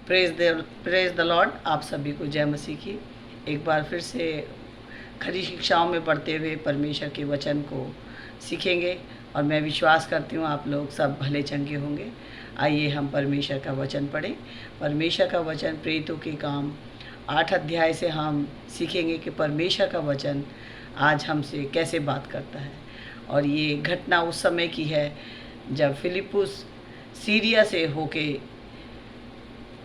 Praise the Lord. आप सभी को जय मसीह की। एक बार फिर से खरी शिक्षाओं में पढ़ते हुए परमेश्वर के वचन को सीखेंगे और मैं विश्वास करती हूँ आप लोग सब भले चंगे होंगे। आइए हम परमेश्वर का वचन पढ़ें। परमेश्वर का वचन प्रेरितों के काम 8 अध्याय से हम सीखेंगे कि परमेश्वर का वचन आज हमसे कैसे बात करता है। और ये घटना उस समय की है जब फिलिप्पुस सीरिया से होके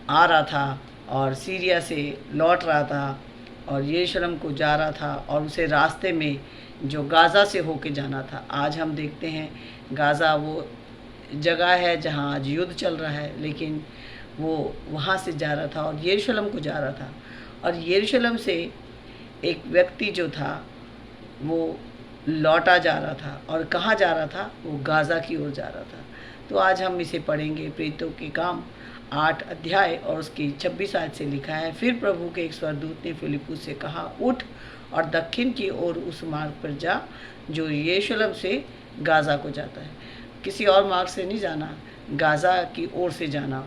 आ रहा था और सीरिया से लौट रहा था और यरूशलेम को जा रहा था और उसे रास्ते में जो गाज़ा से होके जाना था। आज हम देखते हैं गाज़ा वो जगह है जहाँ आज युद्ध चल रहा है, लेकिन वो वहाँ से जा रहा था और यरूशलेम को जा रहा था। और यरूशलेम से एक व्यक्ति जो था वो लौटा जा रहा था और कहाँ जा रहा था, वो गाज़ा की ओर जा रहा था। तो आज हम इसे पढ़ेंगे। प्रेरितों के काम 8 अध्याय और उसकी 26 आयत से लिखा है। फिर प्रभु के एक स्वर्गदूत ने फिलिप्पुस से कहा, उठ और दक्षिण की ओर उस मार्ग पर जा जो यरूशलेम से गाज़ा को जाता है। किसी और मार्ग से नहीं जाना, गाज़ा की ओर से जाना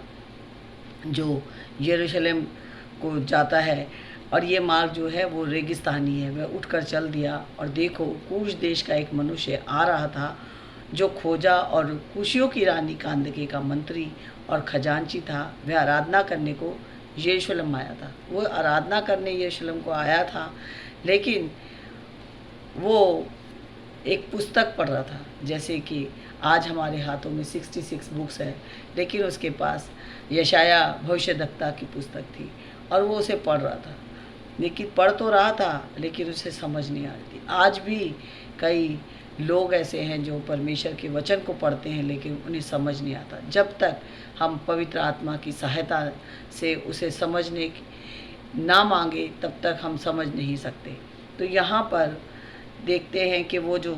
जो यरूशलेम को जाता है। और ये मार्ग जो है वो रेगिस्तानी है। वह उठकर चल दिया और देखो कूश देश का एक मनुष्य आ रहा था जो खोजा और कुशियों की रानी कांदके का मंत्री और खजांची था। वह आराधना करने को यरूशलेम आया था। वो आराधना करने यरूशलेम को आया था, लेकिन वो एक पुस्तक पढ़ रहा था। जैसे कि आज हमारे हाथों में 66 बुक्स है, लेकिन उसके पास यशाया भविष्यद्वक्ता की पुस्तक थी और वो उसे पढ़ रहा था। लेकिन पढ़ तो रहा था, लेकिन उसे समझ नहीं आ रही थी। आज भी कई लोग ऐसे हैं जो परमेश्वर के वचन को पढ़ते हैं, लेकिन उन्हें समझ नहीं आता। जब तक हम पवित्र आत्मा की सहायता से उसे समझने ना मांगे, तब तक हम समझ नहीं सकते। तो यहाँ पर देखते हैं कि वो जो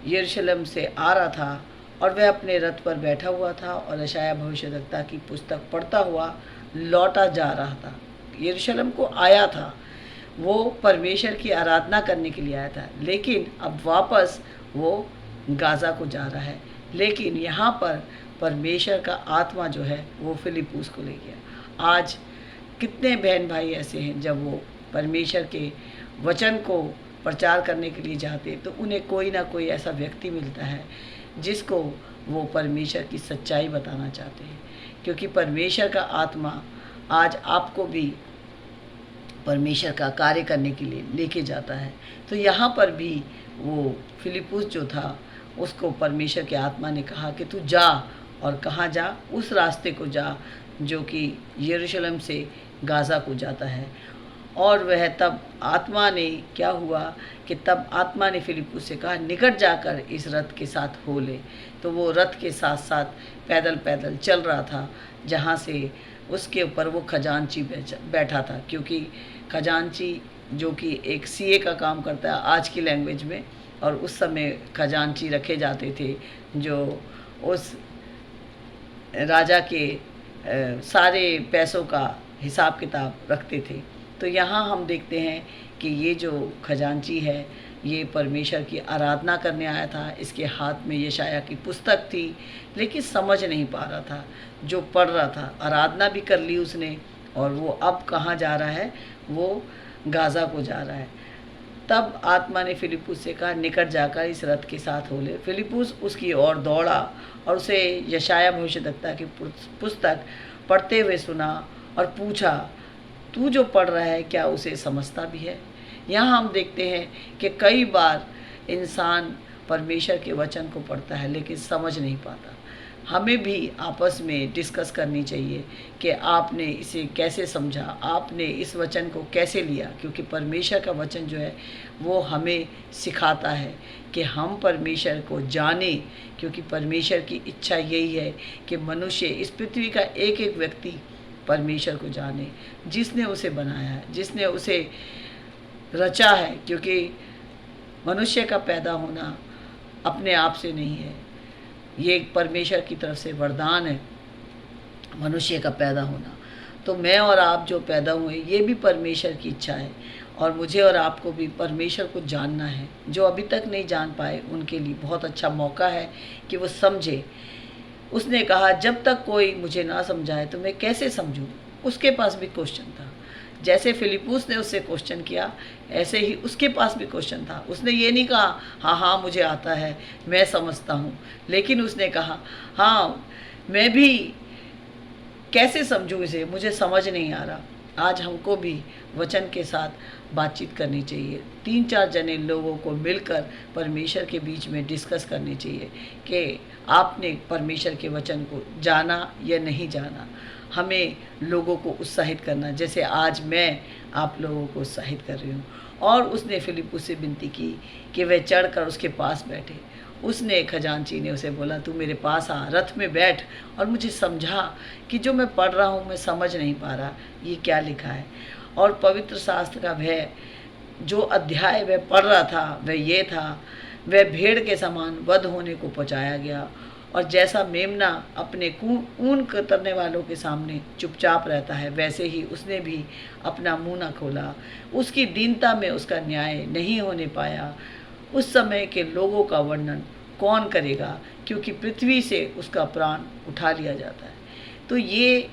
यरूशलेम से आ रहा था और वह अपने रथ पर बैठा हुआ था और यशाया भविष्यद्वक्ता की पुस्तक पढ़ता हुआ लौटा जा रहा था। यरूशलेम को आया था, वो परमेश्वर की आराधना करने के लिए आया था, लेकिन अब वापस वो गाज़ा को जा रहा है। लेकिन यहाँ पर परमेश्वर का आत्मा जो है वो फिलिप्पुस को ले गया। आज कितने बहन भाई ऐसे हैं जब वो परमेश्वर के वचन को प्रचार करने के लिए जाते तो उन्हें कोई ना कोई ऐसा व्यक्ति मिलता है जिसको वो परमेश्वर की सच्चाई बताना चाहते हैं, क्योंकि परमेश्वर का आत्मा आज आपको भी परमेश्वर का कार्य करने के लिए लेके जाता है। तो यहाँ पर भी वो फिलिप्पुस जो था उसको परमेश्वर के आत्मा ने कहा कि तू जा। और कहाँ जा? उस रास्ते को जा जो कि यरूशलेम से गाज़ा को जाता है। और वह तब आत्मा ने क्या हुआ कि तब आत्मा ने फिलिप्पुस से कहा, निकट जाकर इस रथ के साथ हो ले। तो वो रथ के साथ साथ पैदल पैदल चल रहा था, जहाँ से उसके ऊपर वो खजांची बैठा था। क्योंकि खजांची जो कि एक सीए का काम करता है आज की लैंग्वेज में, और उस समय खजांची रखे जाते थे जो उस राजा के सारे पैसों का हिसाब किताब रखते थे। तो यहाँ हम देखते हैं कि ये जो खजांची है ये परमेश्वर की आराधना करने आया था। इसके हाथ में यशाया की पुस्तक थी, लेकिन समझ नहीं पा रहा था जो पढ़ रहा था। आराधना भी कर ली उसने, और वो अब कहाँ जा रहा है? वो गाज़ा को जा रहा है। तब आत्मा ने फिलिप्पुस से कहा, निकट जाकर इस रथ के साथ हो ले। फिलिप्पुस उसकी ओर दौड़ा और उसे यशाया भविष्यद्वक्ता की पुस्तक पढ़ते हुए सुना और पूछा, तू जो पढ़ रहा है क्या उसे समझता भी है? यहाँ हम देखते हैं कि कई बार इंसान परमेश्वर के वचन को पढ़ता है लेकिन समझ नहीं पाता। हमें भी आपस में डिस्कस करनी चाहिए कि आपने इसे कैसे समझा, आपने इस वचन को कैसे लिया। क्योंकि परमेश्वर का वचन जो है वो हमें सिखाता है कि हम परमेश्वर को जानें, क्योंकि परमेश्वर की इच्छा यही है कि मनुष्य, इस पृथ्वी का एक एक व्यक्ति परमेश्वर को जाने, जिसने उसे बनाया है, जिसने उसे रचा है। क्योंकि मनुष्य का पैदा होना अपने आप से नहीं है, ये परमेश्वर की तरफ से वरदान है मनुष्य का पैदा होना। तो मैं और आप जो पैदा हुए ये भी परमेश्वर की इच्छा है, और मुझे और आपको भी परमेश्वर को जानना है। जो अभी तक नहीं जान पाए उनके लिए बहुत अच्छा मौका है कि वो समझे। उसने कहा, जब तक कोई मुझे ना समझाए तो मैं कैसे समझूं? उसके पास भी क्वेश्चन था। जैसे फिलिप्पुस ने उससे क्वेश्चन किया, ऐसे ही उसके पास भी क्वेश्चन था। उसने ये नहीं कहा हाँ हाँ मुझे आता है, मैं समझता हूँ, लेकिन उसने कहा हाँ मैं भी कैसे समझूं इसे, मुझे समझ नहीं आ रहा। आज हमको भी वचन के साथ बातचीत करनी चाहिए। 3-4 जने लोगों को मिलकर परमेश्वर के बीच में डिस्कस करनी चाहिए कि आपने परमेश्वर के वचन को जाना या नहीं जाना। हमें लोगों को उत्साहित करना, जैसे आज मैं आप लोगों को उत्साहित कर रही हूँ। और उसने फिलिप्पुस से विनती की कि वह चढ़कर उसके पास बैठे। उसने खजांची ने उसे बोला तू मेरे पास आ, रथ में बैठ और मुझे समझा कि जो मैं पढ़ रहा हूँ मैं समझ नहीं पा रहा, ये क्या लिखा है। और पवित्र शास्त्र का वह जो अध्याय वह पढ़ रहा था वह ये था, वह भेड़ के समान वध होने को पहुँचाया गया। और जैसा मेमना अपने ऊन कतरने वालों के सामने चुपचाप रहता है, वैसे ही उसने भी अपना मुंह न खोला। उसकी दीनता में उसका न्याय नहीं होने पाया। उस समय के लोगों का वर्णन कौन करेगा, क्योंकि पृथ्वी से उसका प्राण उठा लिया जाता है। तो ये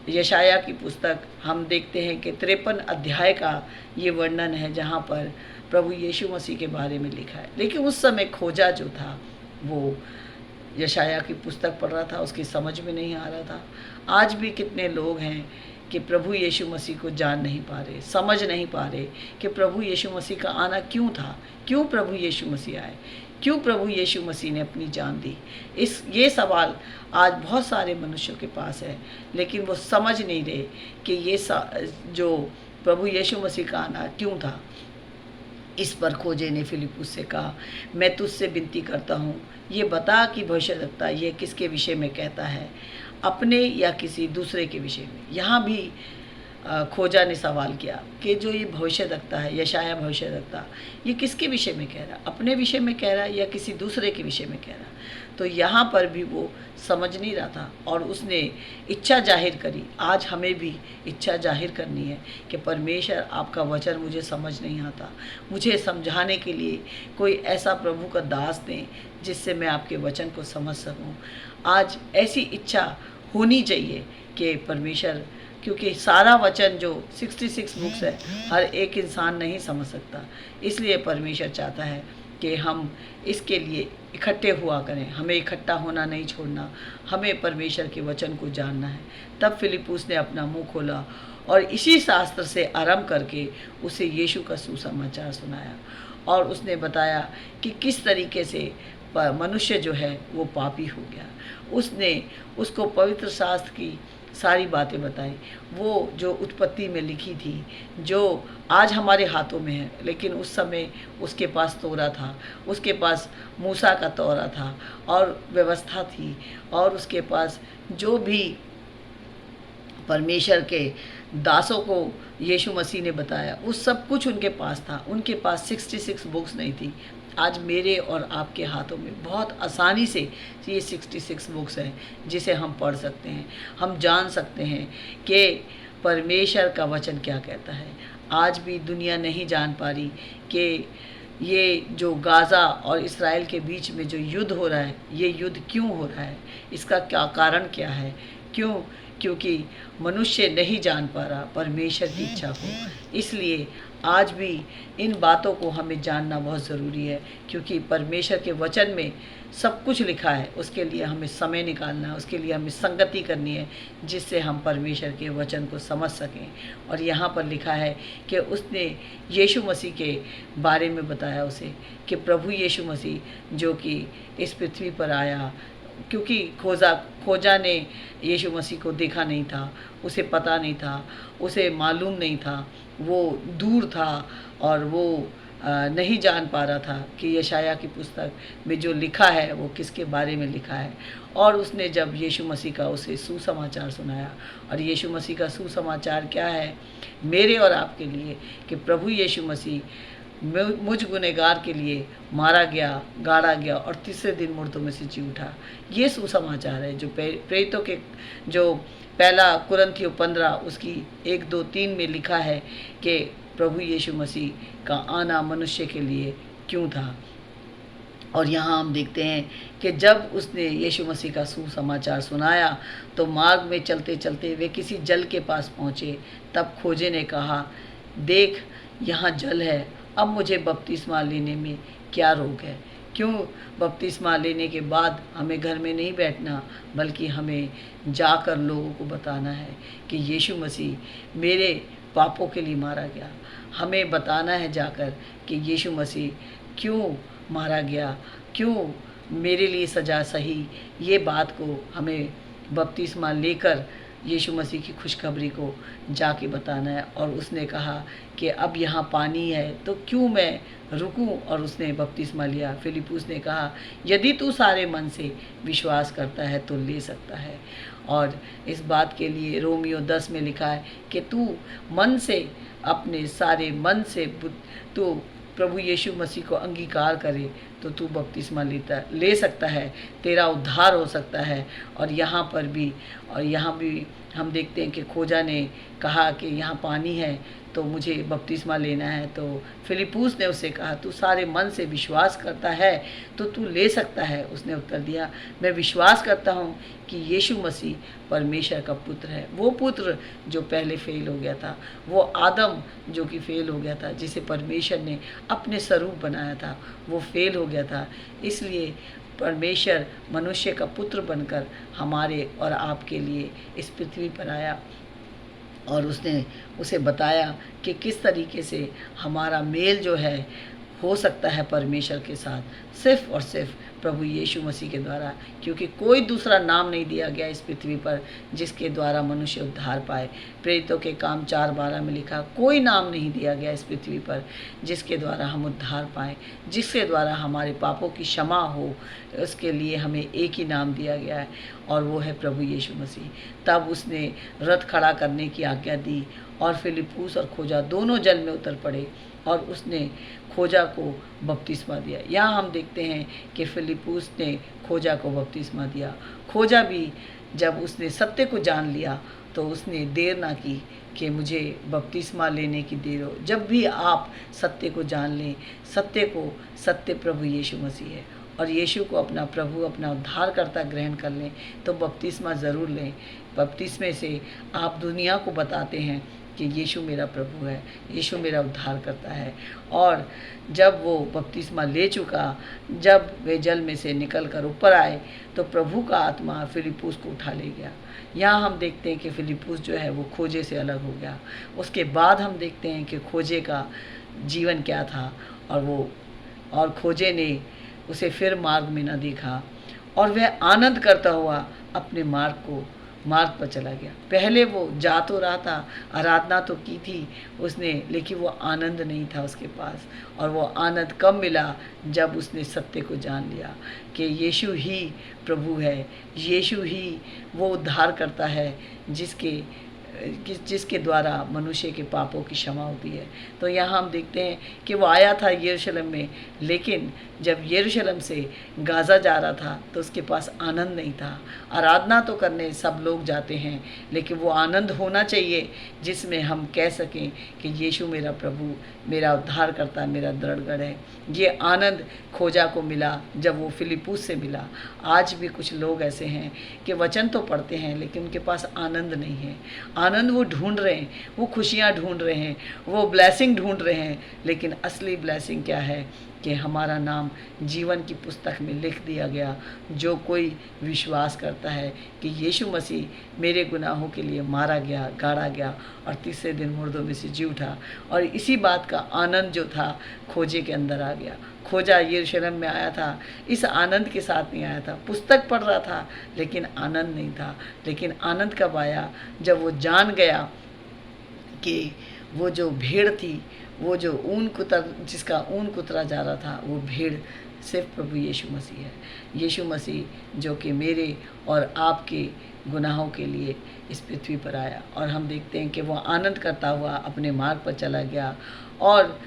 यशाया की पुस्तक हम देखते हैं कि 53 अध्याय का ये वर्णन है, जहाँ पर प्रभु यीशु मसीह के बारे में लिखा है। लेकिन उस समय खोजा जो था वो यशाया की पुस्तक पढ़ रहा था, उसकी समझ में नहीं आ रहा था। आज भी कितने लोग हैं कि प्रभु यीशु मसीह को जान नहीं पा रहे, समझ नहीं पा रहे कि प्रभु यीशु मसीह का आना क्यों था, क्यों प्रभु यीशु मसीह आए, क्यों प्रभु यीशु मसीह ने अपनी जान दी। ये सवाल आज बहुत सारे मनुष्यों के पास है, लेकिन वो समझ नहीं रहे कि जो प्रभु यीशु मसीह का आना क्यों था। इस पर खोजे ने फिलिप्पुस से कहा मैं तुझसे विनती करता हूँ, ये बता कि भविष्यद्वक्ता ये किसके विषय में कहता है, अपने या किसी दूसरे के विषय में। यहाँ भी खोजा ने सवाल किया कि जो ये भविष्यद्वक्ता है, यशाया भविष्यद्वक्ता, ये किसके विषय में कह रहा, अपने विषय में कह रहा है या किसी दूसरे के विषय में कह रहा। तो यहाँ पर भी वो समझ नहीं रहा था और उसने इच्छा जाहिर करी। आज हमें भी इच्छा जाहिर करनी है कि परमेश्वर आपका वचन मुझे समझ नहीं आता, मुझे समझाने के लिए कोई ऐसा प्रभु का दास दें जिससे मैं आपके वचन को समझ सकूं। आज ऐसी इच्छा होनी चाहिए कि परमेश्वर, क्योंकि सारा वचन जो 66 बुक्स है हर एक इंसान नहीं समझ सकता, इसलिए परमेश्वर चाहता है कि हम इसके लिए इकट्ठे हुआ करें। हमें इकट्ठा होना नहीं छोड़ना, हमें परमेश्वर के वचन को जानना है। तब फिलिप्पुस ने अपना मुंह खोला और इसी शास्त्र से आरंभ करके उसे यीशु का सुसमाचार सुनाया और उसने बताया कि किस तरीके से मनुष्य जो है वो पापी हो गया। उसने उसको पवित्र शास्त्र की सारी बातें बताई, वो जो उत्पत्ति में लिखी थी, जो आज हमारे हाथों में है, लेकिन उस समय उसके पास तोरा था, उसके पास मूसा का तोरा था और व्यवस्था थी, और उसके पास जो भी परमेश्वर के दासों को यीशु मसीह ने बताया वो सब कुछ उनके पास था। उनके पास 66 बुक्स नहीं थी। आज मेरे और आपके हाथों में बहुत आसानी से ये 66 बुक्स हैं जिसे हम पढ़ सकते हैं, हम जान सकते हैं कि परमेश्वर का वचन क्या कहता है। आज भी दुनिया नहीं जान पा रही कि ये जो गाज़ा और इस्राएल के बीच में जो युद्ध हो रहा है, ये युद्ध क्यों हो रहा है, इसका क्या कारण क्या है, क्यों, क्योंकि मनुष्य नहीं जान पा रहा परमेश्वर की इच्छा को। इसलिए आज भी इन बातों को हमें जानना बहुत ज़रूरी है, क्योंकि परमेश्वर के वचन में सब कुछ लिखा है। उसके लिए हमें समय निकालना है, उसके लिए हमें संगति करनी है जिससे हम परमेश्वर के वचन को समझ सकें। और यहाँ पर लिखा है कि उसने यीशु मसीह के बारे में बताया उसे कि प्रभु यीशु मसीह जो कि इस पृथ्वी पर आया, क्योंकि खोजा ने यीशु मसीह को देखा नहीं था, उसे पता नहीं था, उसे मालूम नहीं था, वो दूर था और वो नहीं जान पा रहा था कि यशाया की पुस्तक में जो लिखा है वो किसके बारे में लिखा है। और उसने जब यीशु मसीह का उसे सुसमाचार सुनाया, और यीशु मसीह का सुसमाचार क्या है मेरे और आपके लिए, कि प्रभु यीशु मसीह मुझ गुनहगार के लिए मारा गया, गाड़ा गया और तीसरे दिन मुर्दों में से जी उठा। ये सुसमाचार है जो प्रेरितों के जो पहला कुरिन्थियों 15 उसकी 1, 2, 3 में लिखा है कि प्रभु यीशु मसीह का आना मनुष्य के लिए क्यों था। और यहाँ हम देखते हैं कि जब उसने यीशु मसीह का सुसमाचार सुनाया तो मार्ग में चलते चलते वे किसी जल के पास पहुँचे। तब खोजे ने कहा, देख यहाँ जल है, अब मुझे बपतिस्मा लेने में क्या रोक है? क्यों बपतिस्मा लेने के बाद हमें घर में नहीं बैठना, बल्कि हमें जाकर लोगों को बताना है कि यीशु मसीह मेरे पापों के लिए मारा गया। हमें बताना है जाकर कि यीशु मसीह क्यों मारा गया, क्यों मेरे लिए सज़ा सही। ये बात को हमें बपतिस्मा लेकर यीशु मसीह की खुशखबरी को जाके बताना है। और उसने कहा कि अब यहाँ पानी है तो क्यों मैं रुकूं, और उसने बपतिस्मा लिया। फिलिप्पुस ने कहा, यदि तू सारे मन से विश्वास करता है तो ले सकता है। और इस बात के लिए रोमियो 10 में लिखा है कि तू मन से, अपने सारे मन से तू प्रभु यीशु मसीह को अंगीकार करे तो तू बपतिस्मा ले सकता है, तेरा उद्धार हो सकता है। और यहाँ भी हम देखते हैं कि खोजा ने कहा कि यहाँ पानी है तो मुझे बपतिस्मा लेना है। तो फिलिप्पुस ने उससे कहा, तू सारे मन से विश्वास करता है तो तू ले सकता है। उसने उत्तर दिया, मैं विश्वास करता हूँ कि यीशु मसीह परमेश्वर का पुत्र है, वो पुत्र जो पहले फेल हो गया था, वो आदम जो कि फेल हो गया था, जिसे परमेश्वर ने अपने स्वरूप बनाया था, वो फेल हो गया था। इसलिए परमेश्वर मनुष्य का पुत्र बनकर हमारे और आपके लिए इस पृथ्वी पर आया। और उसने उसे बताया कि किस तरीके से हमारा मेल जो है हो सकता है परमेश्वर के साथ, सिर्फ़ और सिर्फ प्रभु यीशु मसीह के द्वारा, क्योंकि कोई दूसरा नाम नहीं दिया गया इस पृथ्वी पर जिसके द्वारा मनुष्य उद्धार पाए। प्रेरितों के काम 4:12 में लिखा, कोई नाम नहीं दिया गया इस पृथ्वी पर जिसके द्वारा हम उद्धार पाएँ, जिसके द्वारा हमारे पापों की क्षमा हो। उसके लिए हमें एक ही नाम दिया गया है और वो है प्रभु यीशु मसीह। तब उसने रथ खड़ा करने की आज्ञा दी और फिलिप्पुस और खोजा दोनों जल में उतर पड़े और उसने खोजा को बपतिस्मा दिया। यहाँ हम देखते हैं कि फिलिप्पुस ने खोजा को बपतिस्मा दिया। खोजा भी जब उसने सत्य को जान लिया तो उसने देर ना की कि मुझे बपतिस्मा लेने की देर हो। जब भी आप सत्य को जान लें, सत्य प्रभु यीशु मसीह है और यीशु को अपना प्रभु, अपना उद्धारकर्ता ग्रहण कर लें तो बपतिस्मा ज़रूर लें। बपतिस्मे से आप दुनिया को बताते हैं कि यीशु मेरा प्रभु है, यीशु मेरा उद्धार करता है। और जब वो बपतिस्मा ले चुका, जब वे जल में से निकल कर ऊपर आए तो प्रभु का आत्मा फिलिप्पुस को उठा ले गया। यहाँ हम देखते हैं कि फिलिप्पुस जो है वो खोजे से अलग हो गया। उसके बाद हम देखते हैं कि खोजे का जीवन क्या था और खोजे ने उसे फिर मार्ग में न देखा और वह आनंद करता हुआ अपने मार्ग पर चला गया। पहले वो जा तो रहा था, आराधना तो की थी उसने, लेकिन वो आनंद नहीं था उसके पास। और वो आनंद कब मिला? जब उसने सत्य को जान लिया कि यीशु ही प्रभु है, यीशु ही वो उद्धार करता है जिसके द्वारा मनुष्य के पापों की क्षमा होती है। तो यहाँ हम देखते हैं कि वो आया था यरूशलेम में, लेकिन जब यरूशलेम से गाज़ा जा रहा था तो उसके पास आनंद नहीं था। आराधना तो करने सब लोग जाते हैं, लेकिन वो आनंद होना चाहिए जिसमें हम कह सकें कि यीशु मेरा प्रभु, मेरा उद्धार करता, मेरा दृढ़गढ़ है। ये आनंद खोजा को मिला जब वो फिलिप्पुस से मिला। आज भी कुछ लोग ऐसे हैं कि वचन तो पढ़ते हैं लेकिन उनके पास आनंद नहीं है। आनंद वो ढूंढ रहे हैं, वो खुशियाँ ढूंढ रहे हैं, वो ब्लेसिंग ढूंढ रहे हैं, लेकिन असली ब्लेसिंग क्या है कि हमारा नाम जीवन की पुस्तक में लिख दिया गया। जो कोई विश्वास करता है कि यीशु मसीह मेरे गुनाहों के लिए मारा गया, गाड़ा गया और तीसरे दिन मुर्दों में से जी उठा। और इसी बात का आनंद जो था खोजे के अंदर आ गया। खोजा यरूशलेम में आया था, इस आनंद के साथ नहीं आया था। पुस्तक पढ़ रहा था लेकिन आनंद नहीं था। लेकिन आनंद कब आया? जब वो जान गया कि वो जो भेड़ थी, वो जो जिसका ऊन कुतरा जा रहा था, वो भेड़ सिर्फ प्रभु यीशु मसीह है। यीशु मसीह जो कि मेरे और आपके गुनाहों के लिए इस पृथ्वी पर आया। और हम देखते हैं कि वो आनंद करता हुआ अपने मार्ग पर चला गया। और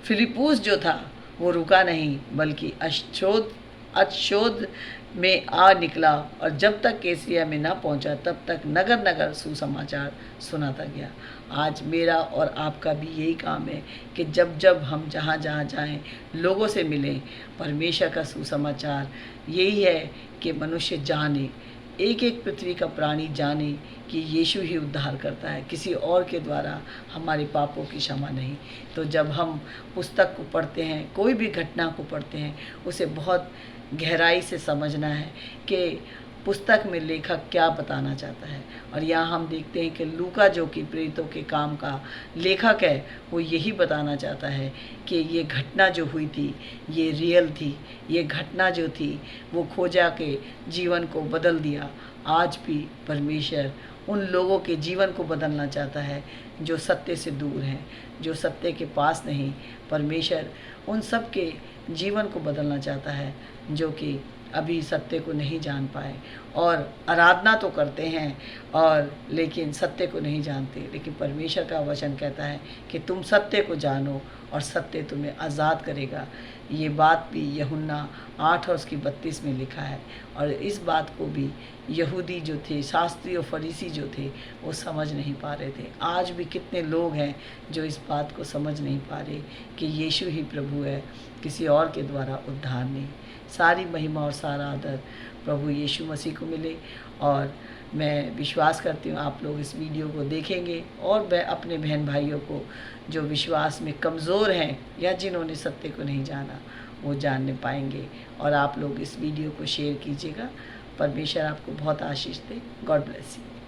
फिलिप्पुस जो था वो रुका नहीं, बल्कि अशोद में आ निकला और जब तक केसरिया में ना पहुंचा तब तक नगर नगर सुसमाचार सुनाता गया। आज मेरा और आपका भी यही काम है कि जब जब हम जहाँ जहाँ जाएं, लोगों से मिलें, परमेश्वर का सुसमाचार यही है कि मनुष्य जाने, एक एक पृथ्वी का प्राणी जाने कि यीशु ही उद्धार करता है, किसी और के द्वारा हमारे पापों की क्षमा नहीं। तो जब हम पुस्तक को पढ़ते हैं, कोई भी घटना को पढ़ते हैं, उसे बहुत गहराई से समझना है कि पुस्तक में लेखक क्या बताना चाहता है। और यहाँ हम देखते हैं कि लूका जो कि प्रेरितों के काम का लेखक है, वो यही बताना चाहता है कि ये घटना जो हुई थी ये रियल थी। ये घटना जो थी वो खोजा के जीवन को बदल दिया। आज भी परमेश्वर उन लोगों के जीवन को बदलना चाहता है जो सत्य से दूर हैं, जो सत्य के पास नहीं। परमेश्वर उन सब के जीवन को बदलना चाहता है जो कि अभी सत्य को नहीं जान पाए और आराधना तो करते हैं और लेकिन सत्य को नहीं जानते। लेकिन परमेश्वर का वचन कहता है कि तुम सत्य को जानो और सत्य तुम्हें आज़ाद करेगा। ये बात भी यूहन्ना 8 और उसकी 32 में लिखा है। और इस बात को भी यहूदी जो थे, शास्त्री और फरीसी जो थे, वो समझ नहीं पा रहे थे। आज भी कितने लोग हैं जो इस बात को समझ नहीं पा रहे कि यीशु ही प्रभु है, किसी और के द्वारा उद्धार नहीं। सारी महिमा और सारा आदर प्रभु यीशु मसीह को मिले। और मैं विश्वास करती हूँ आप लोग इस वीडियो को देखेंगे और मैं अपने बहन भाइयों को जो विश्वास में कमज़ोर हैं या जिन्होंने सत्य को नहीं जाना, वो जानने पाएंगे। और आप लोग इस वीडियो को शेयर कीजिएगा। परमेश्वर आपको बहुत आशीष दे। God bless you.